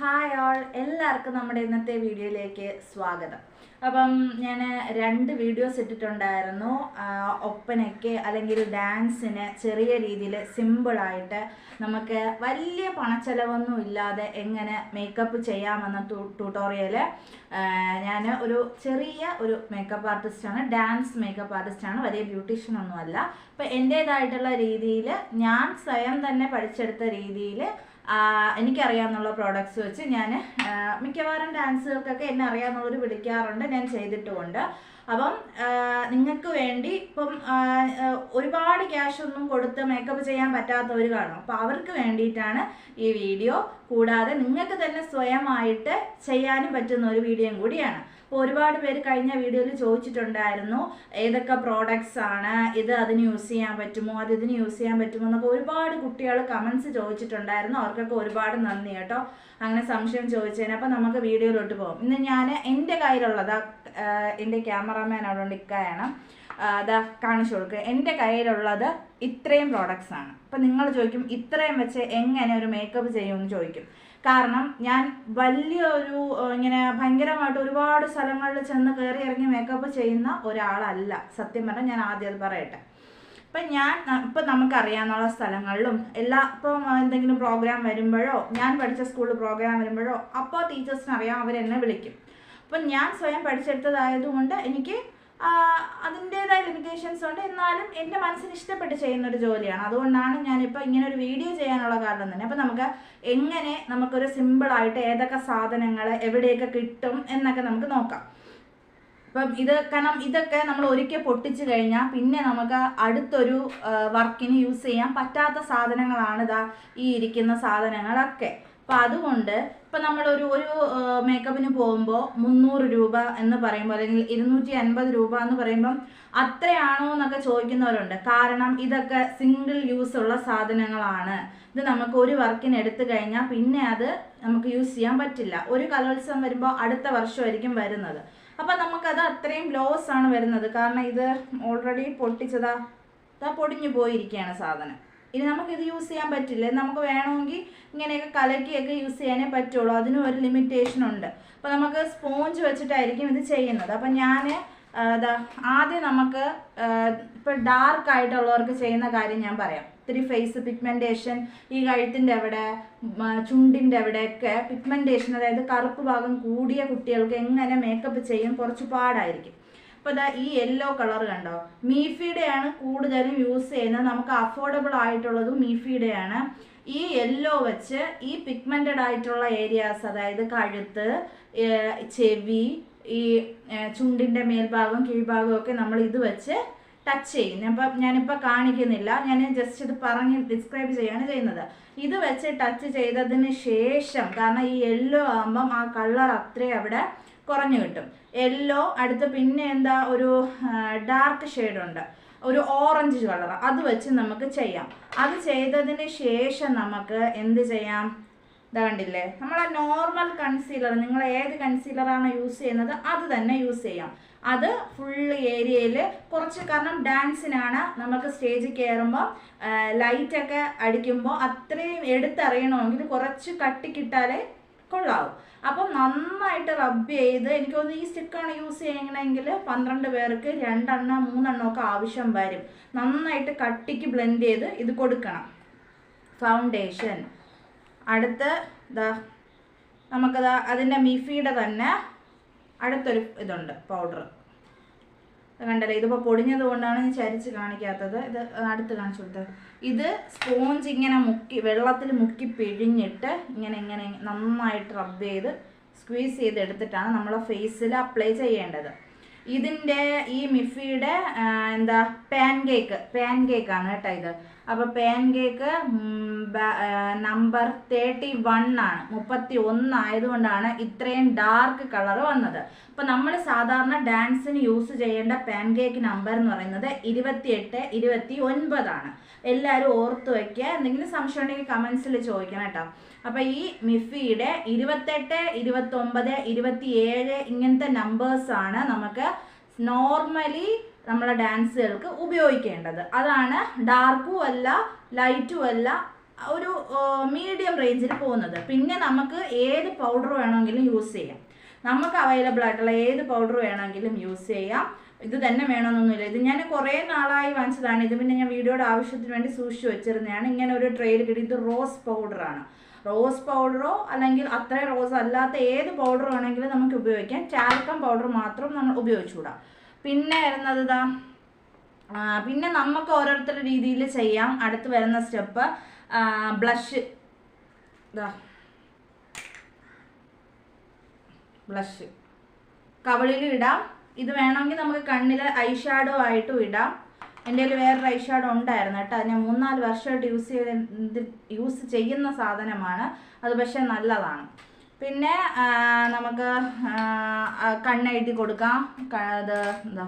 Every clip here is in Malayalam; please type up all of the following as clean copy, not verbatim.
ഹായ് ഓൾ, എല്ലാവർക്കും നമ്മുടെ ഇന്നത്തെ വീഡിയോയിലേക്ക് സ്വാഗതം. അപ്പം ഞാൻ 2 വീഡിയോസ് ഇട്ടിട്ടുണ്ടായിരുന്നു. ഒപ്പനയ്ക്ക് അല്ലെങ്കിൽ ഡാൻസിന് ചെറിയ രീതിയിൽ സിമ്പിളായിട്ട് നമുക്ക് വലിയ പണച്ചെലവൊന്നും ഇല്ലാതെ എങ്ങനെ മേക്കപ്പ് ചെയ്യാമെന്ന ട്യൂട്ടോറിയൽ. ഞാൻ ഒരു ചെറിയ മേക്കപ്പ് ആർട്ടിസ്റ്റാണ്, ഡാൻസ് മേക്കപ്പ് ആർട്ടിസ്റ്റാണ്, വലിയ ബ്യൂട്ടീഷ്യനൊന്നുമല്ല. അപ്പം എൻ്റേതായിട്ടുള്ള രീതിയിൽ ഞാൻ സ്വയം തന്നെ പഠിച്ചെടുത്ത രീതിയിൽ എനിക്കറിയാവുന്ന പ്രോഡക്റ്റ്സ് വെച്ച് ഞാൻ മിക്കവാറും ഡാൻസുകൾക്കൊക്കെ എന്നെ അറിയാവുന്നവർ വിളിക്കാറുണ്ട്, ഞാൻ ചെയ്തിട്ടുമുണ്ട്. അപ്പം നിങ്ങൾക്ക് വേണ്ടി ഇപ്പം ഒരുപാട് ക്യാഷ് ഒന്നും കൊടുത്ത് മേക്കപ്പ് ചെയ്യാൻ പറ്റാത്തവർ കാണും. അപ്പോൾ അവർക്ക് വേണ്ടിയിട്ടാണ് ഈ വീഡിയോ. കൂടാതെ നിങ്ങൾക്ക് തന്നെ സ്വയമായിട്ട് ചെയ്യാനും പറ്റുന്ന ഒരു വീഡിയോയും കൂടിയാണ്. അപ്പോൾ ഒരുപാട് പേര് കഴിഞ്ഞ വീഡിയോയിൽ ചോദിച്ചിട്ടുണ്ടായിരുന്നു ഏതൊക്കെ പ്രോഡക്റ്റ്സ് ആണ് ഇത്, അതിന് യൂസ് ചെയ്യാൻ പറ്റുമോ, അത് ഇതിന് യൂസ് ചെയ്യാൻ പറ്റുമോ എന്നൊക്കെ ഒരുപാട് കുട്ടികൾ കമൻസ് ചോദിച്ചിട്ടുണ്ടായിരുന്നു. അവർക്കൊക്കെ ഒരുപാട് നന്ദി കേട്ടോ, അങ്ങനെ സംശയം ചോദിച്ചതിന്. അപ്പം നമുക്ക് വീഡിയോയിലോട്ട് പോകും. ഇന്ന് ഞാൻ എൻ്റെ കയ്യിലുള്ളത്, എൻ്റെ ക്യാമറാമാൻ അവിടെ ഇക്കായാണ്, അതാ കാണിച്ചു കൊടുക്കുക. എൻ്റെ കയ്യിലുള്ളത് ഇത്രയും പ്രോഡക്റ്റ്സ് ആണ്. അപ്പം നിങ്ങൾ ചോദിക്കും ഇത്രയും വെച്ച് എങ്ങനെ ഒരു മേക്കപ്പ് ചെയ്യുമെന്ന് ചോദിക്കും. കാരണം ഞാൻ വലിയൊരു ഇങ്ങനെ ഭയങ്കരമായിട്ട് ഒരുപാട് സ്ഥലങ്ങളിൽ ചെന്ന് കയറി ഇറങ്ങി മേക്കപ്പ് ചെയ്യുന്ന ഒരാളല്ല. സത്യം പറഞ്ഞാൽ ഞാൻ ആദ്യം അത് പറയട്ടെ. ഇപ്പം നമുക്കറിയാവുന്ന സ്ഥലങ്ങളിലും ഇപ്പം എന്തെങ്കിലും പ്രോഗ്രാം വരുമ്പോഴോ, ഞാൻ പഠിച്ച സ്കൂളിൽ പ്രോഗ്രാം വരുമ്പോഴോ അപ്പോൾ ടീച്ചേഴ്സിന് അറിയാം, അവരെന്നെ വിളിക്കും. അപ്പം ഞാൻ സ്വയം പഠിച്ചെടുത്തതായതുകൊണ്ട് എനിക്ക് അതിൻ്റേതായ ലിമിറ്റേഷൻസ് ഉണ്ട്. എന്നാലും എൻ്റെ മനസ്സിന് ഇഷ്ടപ്പെട്ട് ചെയ്യുന്നൊരു ജോലിയാണ്. അതുകൊണ്ടാണ് ഞാനിപ്പോൾ ഇങ്ങനെ ഒരു വീഡിയോ ചെയ്യാനുള്ള കാരണം തന്നെ. അപ്പം നമുക്കൊരു സിമ്പിളായിട്ട് ഏതൊക്കെ സാധനങ്ങൾ എവിടെയൊക്കെ കിട്ടും എന്നൊക്കെ നമുക്ക് നോക്കാം. അപ്പം ഇതൊക്കെ നമ്മൾ ഒരിക്കൽ പൊട്ടിച്ച് കഴിഞ്ഞാൽ പിന്നെ നമുക്ക് അടുത്തൊരു വർക്കിന് യൂസ് ചെയ്യാൻ പറ്റാത്ത സാധനങ്ങളാണ് ഈ ഇരിക്കുന്ന സാധനങ്ങളൊക്കെ. അപ്പം അതുകൊണ്ട് ഇപ്പം നമ്മളൊരു മേക്കപ്പിന് പോകുമ്പോൾ 300 രൂപ എന്ന് പറയുമ്പോൾ, അല്ലെങ്കിൽ 250 രൂപ എന്ന് പറയുമ്പം അത്രയാണോ എന്നൊക്കെ ചോദിക്കുന്നവരുണ്ട്. കാരണം ഇതൊക്കെ സിംഗിൾ യൂസ് ഉള്ള സാധനങ്ങളാണ്. ഇത് നമുക്ക് ഒരു വർക്കിന് എടുത്തു കഴിഞ്ഞാൽ പിന്നെ അത് നമുക്ക് യൂസ് ചെയ്യാൻ പറ്റില്ല. ഒരു കലോത്സവം വരുമ്പോൾ അടുത്ത വർഷമായിരിക്കും വരുന്നത്. അപ്പം നമുക്കത് അത്രയും ലോസ് ആണ് വരുന്നത്. കാരണം ഇത് ഓൾറെഡി പൊട്ടിച്ചതാ പൊടിഞ്ഞു പോയിരിക്കുകയാണ് സാധനം. ഇനി നമുക്കിത് യൂസ് ചെയ്യാൻ പറ്റില്ല. നമുക്ക് വേണമെങ്കിൽ ഇങ്ങനെയൊക്കെ കലക്കിയൊക്കെ യൂസ് ചെയ്യാനേ പറ്റുള്ളൂ. അതിനും ഒരു ലിമിറ്റേഷൻ ഉണ്ട്. അപ്പോൾ നമുക്ക് സ്പോഞ്ച് വെച്ചിട്ടായിരിക്കും ഇത് ചെയ്യുന്നത്. അപ്പം ഞാൻ ആദ്യം നമുക്ക് ഇപ്പോൾ ഡാർക്ക് ആയിട്ടുള്ളവർക്ക് ചെയ്യുന്ന കാര്യം ഞാൻ പറയാം. ഇത്തിരി ഫേസ് പിഗ്മെൻറ്റേഷൻ, ഈ കഴുത്തിൻ്റെ അവിടെ, ചുണ്ടിൻ്റെ അവിടെയൊക്കെ പിഗ്മെൻറ്റേഷൻ, അതായത് കറുപ്പ് ഭാഗം കൂടിയ കുട്ടികൾക്ക് എങ്ങനെ മേക്കപ്പ് ചെയ്യും കുറച്ച് പാടായിരിക്കും. അപ്പോൾ ഈ യെല്ലോ കളർ കണ്ടോ, മീഫിയുടെയാണ് കൂടുതലും യൂസ് ചെയ്യുന്നത്. നമുക്ക് അഫോർഡബിൾ ആയിട്ടുള്ളതും മീഫിയുടെയാണ്. ഈ യെല്ലോ വെച്ച് ഈ പിഗ്മെൻറ്റഡ് ആയിട്ടുള്ള ഏരിയാസ്, അതായത് കഴുത്ത്, ചെവി, ഈ ചുണ്ടിൻ്റെ മേൽഭാഗം കീഴ്ഭാഗം ഒക്കെ നമ്മൾ ഇത് വെച്ച് ടച്ച് ചെയ്യും. അപ്പം ഞാനിപ്പോൾ കാണിക്കുന്നില്ല, ഞാൻ ജസ്റ്റ് ഇത് പറഞ്ഞ് ഡിസ്ക്രൈബ് ചെയ്യാണ് ചെയ്യുന്നത്. ഇത് വെച്ച് ടച്ച് ചെയ്തതിന് ശേഷം, കാരണം ഈ യെല്ലോ ആകുമ്പം ആ കളർ അത്രയും അവിടെ കുറഞ്ഞു കിട്ടും. യെല്ലോ അടുത്ത് പിന്നെ ഒരു ഡാർക്ക് ഷെയ്ഡുണ്ട്, ഒരു ഓറഞ്ച് കളർ, അത് വെച്ച് നമുക്ക് ചെയ്യാം. അത് ചെയ്തതിന് ശേഷം നമുക്ക് എന്ത് ചെയ്യാം, കണ്ടില്ലേ, നമ്മളെ നോർമൽ കൺസീലർ, നിങ്ങൾ ഏത് കൺസീലറാണ് യൂസ് ചെയ്യുന്നത് അത് തന്നെ യൂസ് ചെയ്യാം. അത് ഫുൾ ഏരിയയിൽ കുറച്ച്, കാരണം ഡാൻസിനാണ്, നമുക്ക് സ്റ്റേജിൽ കയറുമ്പോൾ ലൈറ്റൊക്കെ അടിക്കുമ്പോൾ അത്രയും എടുത്തറിയണമെങ്കിൽ കുറച്ച് കട്ടിക്കിട്ടാലേ കൊള്ളാവും. അപ്പം നന്നായിട്ട് റബ്ബ് ചെയ്ത്, എനിക്കൊന്ന് ഈ സ്റ്റിക്കാണ് യൂസ് ചെയ്യണമെങ്കിൽ 12 പേർക്ക് 2 എണ്ണം 3 എണ്ണം ഒക്കെ ആവശ്യം വരും. നന്നായിട്ട് കട്ടിക്ക് ബ്ലെൻഡ് ചെയ്ത് ഇത് കൊടുക്കണം. ഫൗണ്ടേഷൻ അടുത്ത് നമുക്കത് അതിൻ്റെ മിഫിയുടെ തന്നെ അടുത്തൊരു ഇതുണ്ട്, പൗഡർ കണ്ടല്ലേ. ഇതിപ്പോൾ പൊടിഞ്ഞത് കൊണ്ടാണ് ഞാൻ ചരിച്ച് കാണിക്കാത്തത്. ഇത് അടുത്ത് കാണിച്ചു കൊടുത്തത്. ഇത് സ്പോഞ്ച് ഇങ്ങനെ വെള്ളത്തിൽ മുക്കി പിഴിഞ്ഞിട്ട് ഇങ്ങനെ നന്നായിട്ട് റബ്ബ് ചെയ്ത് സ്ക്വീസ് ചെയ്ത് എടുത്തിട്ടാണ് നമ്മളെ ഫേസിൽ അപ്ലൈ ചെയ്യേണ്ടത്. ഇതിൻ്റെ ഈ മിഫിയുടെ പാൻ കേക്കാണ് കേട്ടോ ഇത്. അപ്പോൾ പാൻ കേക്ക് നമ്പർ 31 ആണ്, 31 ആയതുകൊണ്ടാണ് ഇത്രയും ഡാർക്ക് കളർ വന്നത്. അപ്പോൾ നമ്മൾ സാധാരണ ഡാൻസിന് യൂസ് ചെയ്യേണ്ട പാൻ കേക്ക് നമ്പർ എന്ന് പറയുന്നത് 28, 29 ആണ്. എല്ലാവരും ഓർത്ത് വയ്ക്കുക. എന്തെങ്കിലും സംശയം ഉണ്ടെങ്കിൽ കമൻസിൽ ചോദിക്കണം കേട്ടോ. അപ്പോൾ ഈ മിഫിയുടെ 28, 29, 27 ഇങ്ങനത്തെ നമ്പേഴ്സാണ് നമുക്ക് നോർമലി നമ്മളെ ഡാൻസുകൾക്ക് ഉപയോഗിക്കേണ്ടത്. അതാണ് ഡാർക്കും അല്ല ലൈറ്റും അല്ല ഒരു മീഡിയം റേഞ്ചിൽ പോകുന്നത്. പിന്നെ നമുക്ക് ഏത് പൗഡർ വേണമെങ്കിലും യൂസ് ചെയ്യാം. നമുക്ക് അവൈലബിൾ ആയിട്ടുള്ള ഏത് പൗഡർ വേണമെങ്കിലും യൂസ് ചെയ്യാം. ഇത് തന്നെ വേണമെന്നൊന്നുമില്ല. ഇത് ഞാൻ കുറേ നാളായി വാങ്ങിച്ചതാണ്. ഇത് പിന്നെ ഞാൻ വീഡിയോയുടെ ആവശ്യത്തിന് വേണ്ടി സൂക്ഷിച്ചു വെച്ചിരുന്നതാണ്. ഇങ്ങനെ ഒരു ട്രെയിൽ കിട്ടി. ഇത് റോസ് പൗഡറാണ്. റോസ് പൗഡറോ അല്ലെങ്കിൽ അത്രയും റോസ് അല്ലാത്ത ഏത് പൗഡർ വേണമെങ്കിലും നമുക്ക് ഉപയോഗിക്കാം. ടാൽക്കം പൗഡർ മാത്രം നമ്മൾ ഉപയോഗിച്ചുകൂടാ. പിന്നെ വരുന്നത് ഇതാ, പിന്നെ നമുക്ക് ഓരോരുത്തരുടെ രീതിയിൽ ചെയ്യാം. അടുത്ത് വരുന്ന സ്റ്റെപ്പ് ബ്ലഷ്. ഇതാ ബ്ലഷ് കവളിലും ഇടാം. ഇത് വേണമെങ്കിൽ നമുക്ക് കണ്ണിൽ ഐ ഷാഡോ ആയിട്ടും ഇടാം. എൻ്റെ കയ്യിൽ വേറൊരു ഐ ഷാഡോ ഉണ്ടായിരുന്നു കേട്ടോ. ഞാൻ 3-4 വർഷമായിട്ട് യൂസ് ചെയ്യുന്ന സാധനമാണ് അത്. പക്ഷേ നല്ലതാണ്. പിന്നെ നമുക്ക് കണ്ണെഴുതി കൊടുക്കാം. ഇത് എന്താ,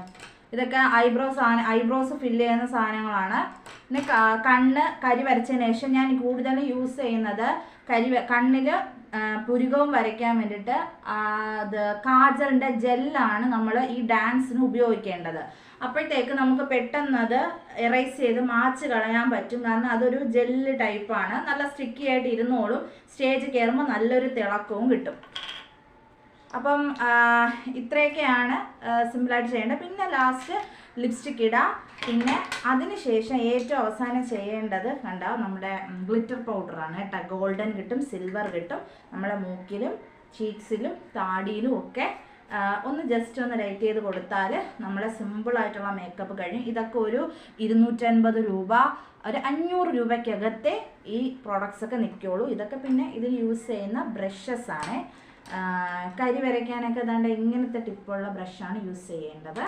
ഇതൊക്കെ ഐബ്രോസ് ഫില്ല് ചെയ്യുന്ന സാധനങ്ങളാണ്. പിന്നെ കണ്ണ് കരി വരച്ചതിന് ശേഷം ഞാൻ കൂടുതലും യൂസ് ചെയ്യുന്നത് കണ്ണിൽ പുരുകവും വരയ്ക്കാൻ വേണ്ടിയിട്ട് അത് കാജലിൻ്റെ ജെല്ലാണ് നമ്മൾ ഈ ഡാൻസിന് ഉപയോഗിക്കേണ്ടത്. അപ്പോഴത്തേക്ക് നമുക്ക് പെട്ടെന്ന് അത് എറൈസ് ചെയ്ത് മാച്ച് കളയാൻ പറ്റും. കാരണം അതൊരു ജെല്ല് ടൈപ്പാണ്. നല്ല സ്റ്റിക്കി ആയിട്ട് ഇരുന്നോളും. സ്റ്റേജ് കയറുമ്പോൾ നല്ലൊരു തിളക്കവും കിട്ടും. അപ്പം ഇത്രയൊക്കെയാണ് സിമ്പിളായിട്ട് ചെയ്യേണ്ടത്. പിന്നെ ലാസ്റ്റ് ലിപ്സ്റ്റിക് ഇടാം. പിന്നെ അതിന് ശേഷം ഏറ്റവും അവസാനം ചെയ്യേണ്ടത് കണ്ട നമ്മുടെ ഗ്ലിറ്റർ പൗഡറാണ് കേട്ടോ. ഗോൾഡൻ കിട്ടും, സിൽവർ കിട്ടും. നമ്മുടെ മൂക്കിലും ചീക്സിലും താടിയിലും ഒക്കെ ഒന്ന് ജസ്റ്റ് ഒന്ന് ലൈറ്റ് ചെയ്ത് കൊടുത്താൽ നമ്മളെ സിമ്പിളായിട്ടുള്ള മേക്കപ്പ് കഴിയും. ഇതൊക്കെ ഒരു 250 രൂപ, ഒരു 500 രൂപയ്ക്കകത്തെ ഈ പ്രോഡക്റ്റ്സ് ഒക്കെ നിൽക്കുള്ളൂ. ഇതൊക്കെ പിന്നെ ഇതിൽ യൂസ് ചെയ്യുന്ന ബ്രഷസ് ആണ്. കരി വരയ്ക്കാനൊക്കെ ഏതാണ്ട് ഇങ്ങനത്തെ ടിപ്പുള്ള ബ്രഷാണ് യൂസ് ചെയ്യേണ്ടത്.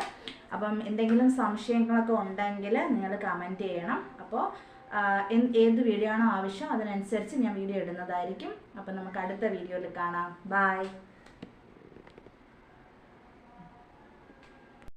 അപ്പം എന്തെങ്കിലും സംശയങ്ങളൊക്കെ ഉണ്ടെങ്കിൽ നിങ്ങൾ കമൻറ്റ് ചെയ്യണം. അപ്പോൾ ഏത് വീഡിയോ ആണോ ആവശ്യം അതിനനുസരിച്ച് ഞാൻ വീഡിയോ ഇടുന്നതായിരിക്കും. അപ്പം നമുക്ക് അടുത്ത വീഡിയോയിൽ കാണാം. ബൈ.